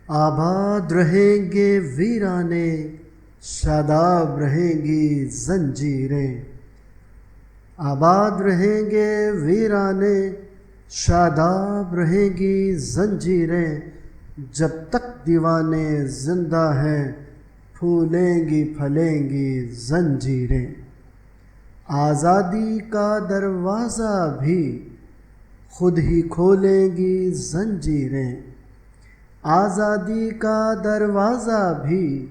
آباد رہیں گے ویرانے، شاداب رہیں گی زنجیریں۔ آباد رہیں گے ویرانے، شاداب رہیں گی زنجیریں۔ جب تک دیوانے زندہ ہیں، پھولیں گی پھلیں گی زنجیریں۔ آزادی کا دروازہ بھی خود ہی کھولیں گی زنجیریں۔ آزادی کا دروازہ بھی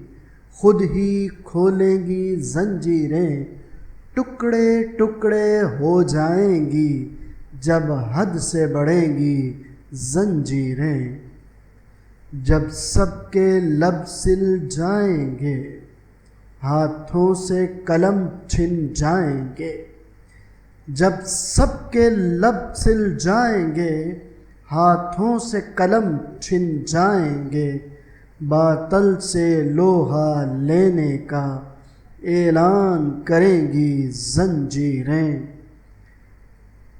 خود ہی کھولیں گی زنجیریں۔ ٹکڑے ٹکڑے ہو جائیں گی جب حد سے بڑھیں گی زنجیریں۔ جب سب کے لب سل جائیں گے، ہاتھوں سے قلم چھن جائیں گے۔ جب سب کے لب سل جائیں گے، ہاتھوں سے قلم چھن جائیں گے۔ باطل سے لوہا لینے کا اعلان کریں گی زنجیریں۔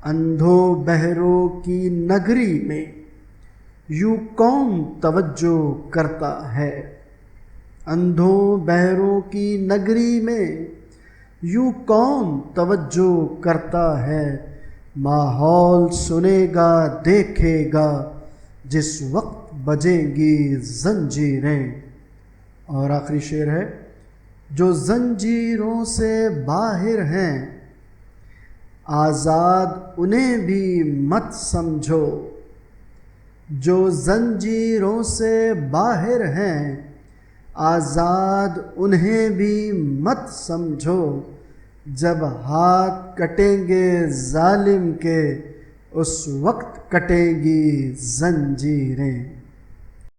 اندھوں بہروں کی نگری میں یوں کون توجہ کرتا ہے؟ اندھوں بہروں کی نگری میں یوں کون توجہ کرتا ہے؟ ماحول سنے گا دیکھے گا جس وقت بجیں گی زنجیریں۔ اور آخری شعر ہے، جو زنجیروں سے باہر ہیں آزاد انہیں بھی مت سمجھو۔ جو زنجیروں سے باہر ہیں آزاد انہیں بھی مت سمجھو۔ جب ہاتھ کٹیں گے ظالم کے، اس وقت کٹیں گی زنجیریں۔